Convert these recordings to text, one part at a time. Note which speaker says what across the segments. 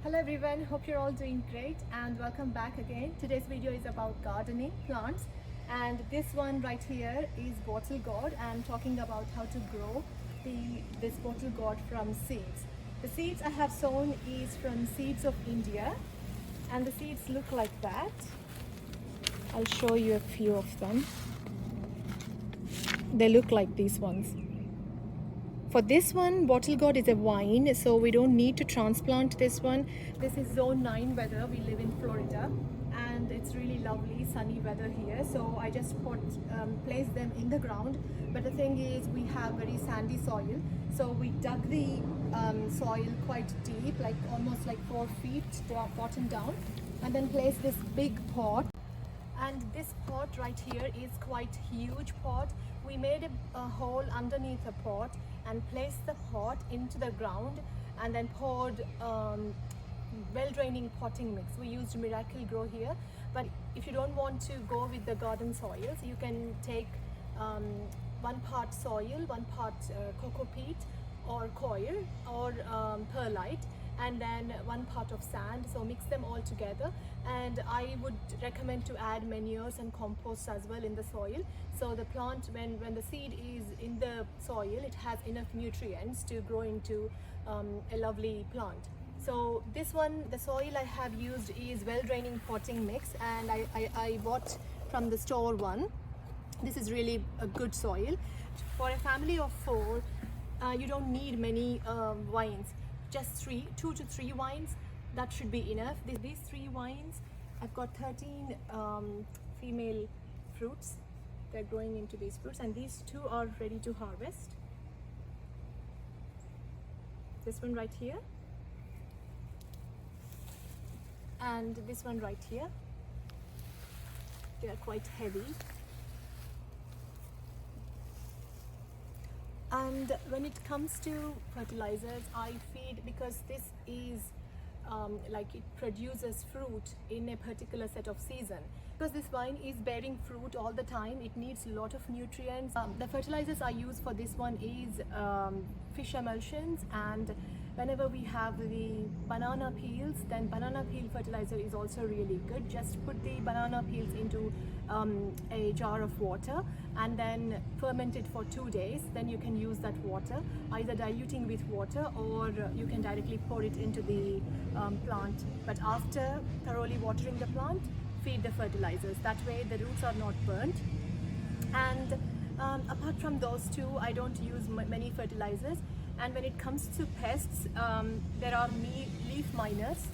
Speaker 1: Hello everyone, hope you're all doing great and welcome back again. Today's video is about gardening plants, and this one right here is bottle gourd. I'm talking about how to grow this bottle gourd from seeds. The seeds I have sown is from seeds of India, and the seeds look like that. I'll show you a few of them. They look like these ones. For this one, bottle gourd is a vine, so we don't need to transplant this one. This is zone 9 weather. We live in Florida and it's really lovely sunny weather here, so I just placed them in the ground. But the thing is, we have very sandy soil, so we dug the soil quite deep, like almost like 4 feet bottom down, and then placed this big pot. And this pot right here is quite huge pot. We made a hole underneath the pot and placed the pot into the ground, and then poured well-draining potting mix. We used Miracle Grow here, but if you don't want to go with the garden soils, you can take 1 part soil, 1 part cocoa peat or coir or perlite, and then 1 part of sand. So mix them all together, and I would recommend to add manures and compost as well in the soil, so the plant, when the seed is in the soil, it has enough nutrients to grow into a lovely plant. So this one, the soil I have used is well draining potting mix, and I bought from the store one. This is really a good soil. For a family of 4, you don't need many vines. Just 2 to 3 vines, that should be enough. These 3 vines, I've got 13 female fruits. They're growing into these fruits, and these 2 are ready to harvest. This one right here, and this one right here. They are quite heavy. And when it comes to fertilizers, I feed, because this is like it produces fruit in a particular set of season. Because this vine is bearing fruit all the time, it needs a lot of nutrients. The fertilizers I use for this one is fish emulsions, and whenever we have the banana peels, then banana peel fertilizer is also really good. Just put the banana peels into a jar of water and then ferment it for 2 days. Then you can use that water, either diluting with water, or you can directly pour it into the plant. But after thoroughly watering the plant, feed the fertilizers. That way the roots are not burnt. And apart from those 2, I don't use many fertilizers. And when it comes to pests, there are leaf miners,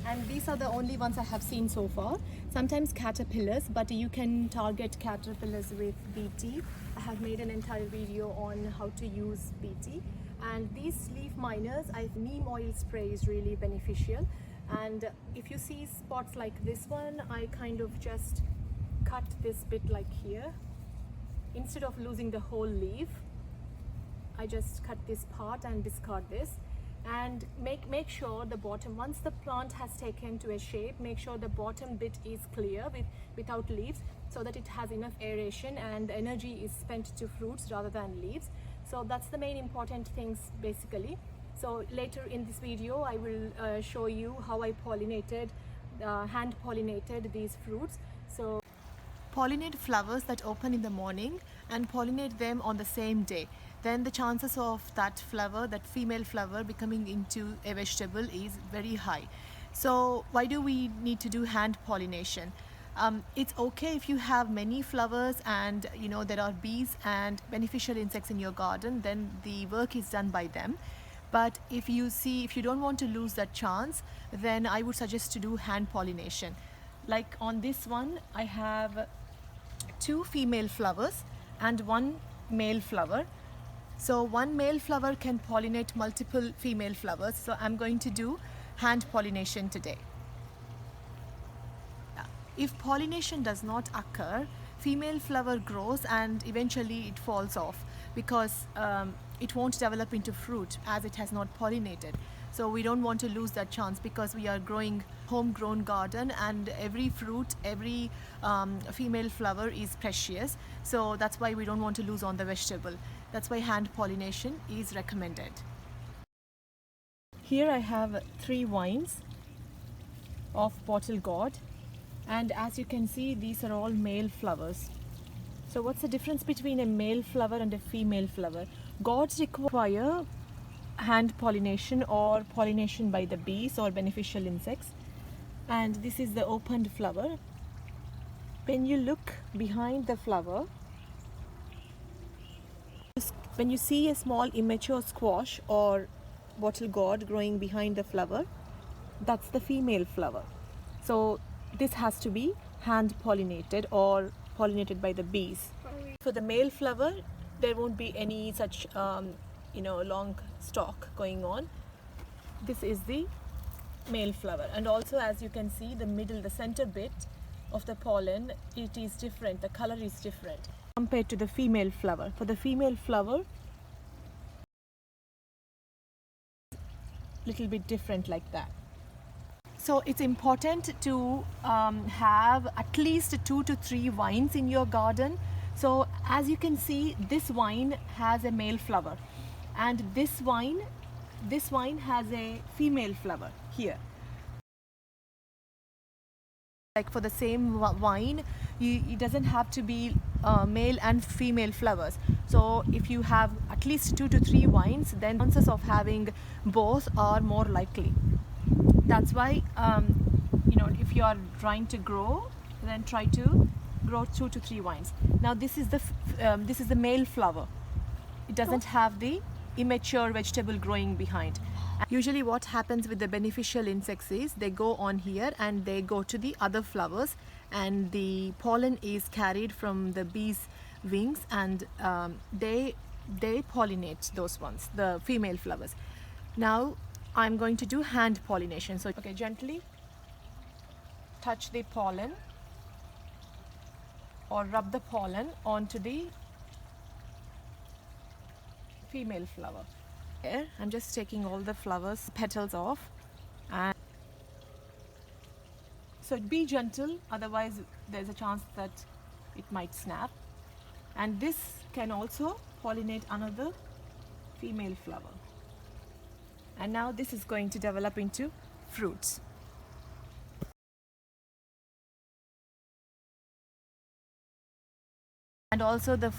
Speaker 1: and these are the only ones I have seen so far. Sometimes caterpillars, but you can target caterpillars with BT. I have made an entire video on how to use BT. And these leaf miners, neem oil spray is really beneficial. And if you see spots like this one, I kind of just cut this bit like here. Instead of losing the whole leaf, I just cut this part and discard this. And make sure the bottom, once the plant has taken to a shape, make sure the bottom bit is clear without leaves, so that it has enough aeration and the energy is spent to fruits rather than leaves. So that's the main important things basically. So later in this video, I will show you how I hand pollinated these fruits. So pollinate flowers that open in the morning and pollinate them on the same day. Then the chances of that flower, that female flower, becoming into a vegetable is very high. So why do we need to do hand pollination? It's okay if you have many flowers and there are bees and beneficial insects in your garden, then the work is done by them. But if you don't want to lose that chance, then I would suggest to do hand pollination. Like on this one, I have 2 female flowers and 1 male flower. So 1 male flower can pollinate multiple female flowers. So I'm going to do hand pollination today. If pollination does not occur, female flower grows and eventually it falls off, because it won't develop into fruit as it has not pollinated. So we don't want to lose that chance, because we are growing homegrown garden, and every fruit, every female flower is precious. So that's why we don't want to lose on the vegetable. That's why hand pollination is recommended. Here I have 3 vines of bottle gourd, and as you can see, these are all male flowers. So what's the difference between a male flower and a female flower? Gourds require hand pollination or pollination by the bees or beneficial insects, and this is the opened flower. When you look behind the flower, when you see a small immature squash or bottle gourd growing behind the flower, that's the female flower. So this has to be hand pollinated or pollinated by the bees. For the male flower, there won't be any such long stalk going on. This is the male flower, and also as you can see, the center bit of the pollen, it is different, the color is different compared to the female flower. For the female flower, little bit different like that. So it's important to have at least 2 to 3 vines in your garden. So as you can see, this vine has a male flower, and this vine has a female flower here. Like for the same vine, it doesn't have to be male and female flowers. So if you have at least 2 to 3 vines, then chances of having both are more likely. That's why if you are trying to grow, then try to grow 2 to 3 vines. Now this is the male flower. It doesn't have the immature vegetable growing behind. Usually what happens with the beneficial insects is they go on here and they go to the other flowers, and the pollen is carried from the bees' wings, and they pollinate those ones, the female flowers. Now I'm going to do hand pollination. So okay, gently touch the pollen or rub the pollen onto the female flower. Here I'm just taking all the flowers petals off, and so be gentle, otherwise there's a chance that it might snap. And this can also pollinate another female flower. And now this is going to develop into fruits. And also the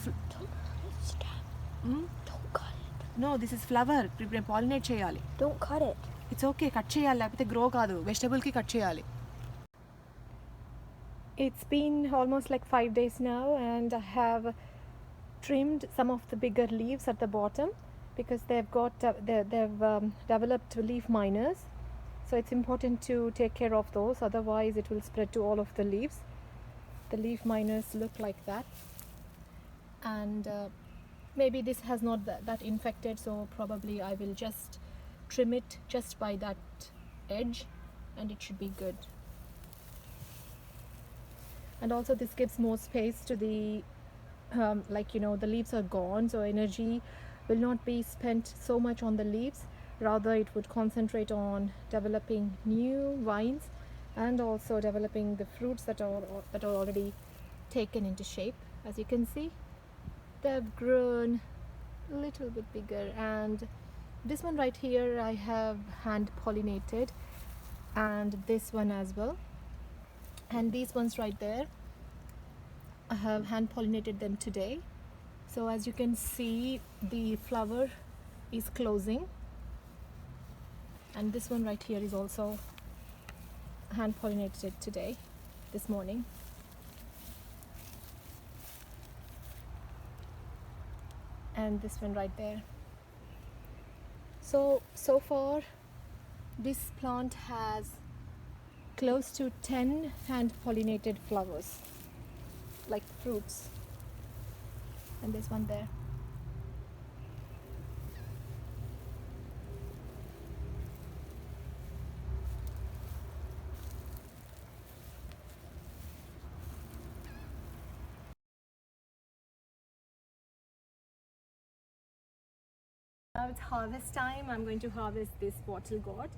Speaker 2: Don't cut it.
Speaker 1: No, this is flower. Pollinate cheyali.
Speaker 2: Don't cut it.
Speaker 1: It's okay. Cut cheyali. Lapite grow kaadu. Vegetable ki cut cheyali. It's been almost like 5 days now, and I have trimmed some of the bigger leaves at the bottom because they've developed leaf miners. So it's important to take care of those, otherwise it will spread to all of the leaves. The leaf miners look like that, and maybe this has not that infected, so probably I will just trim it just by that edge and it should be good. And also this gives more space to the the leaves are gone, so energy will not be spent so much on the leaves, rather it would concentrate on developing new vines and also developing the fruits that are already taken into shape. As you can see, they've grown a little bit bigger, and this one right here I have hand pollinated, and this one as well, and these ones right there I have hand pollinated them today. So as you can see, the flower is closing, and this one right here is also hand pollinated today, this morning. And this one right there. So far this plant has close to 10 hand pollinated flowers, like fruits, and there's one there. Now it's harvest time. I'm going to harvest this bottle gourd.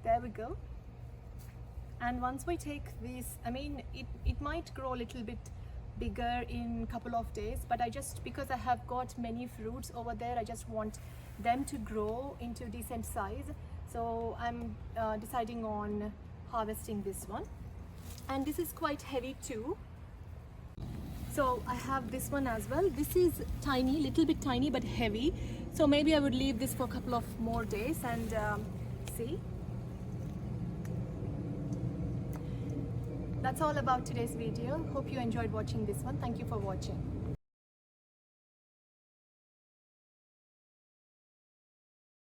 Speaker 1: There we go. And once we take these, I mean, it might grow a little bit bigger in couple of days, but because I have got many fruits over there, I just want them to grow into decent size. So I'm deciding on harvesting this one, and this is quite heavy too. So I have this one as well. This is tiny, little bit tiny but heavy, so maybe I would leave this for a couple of more days and see. That's all about today's video. Hope you enjoyed watching this one. Thank you for watching.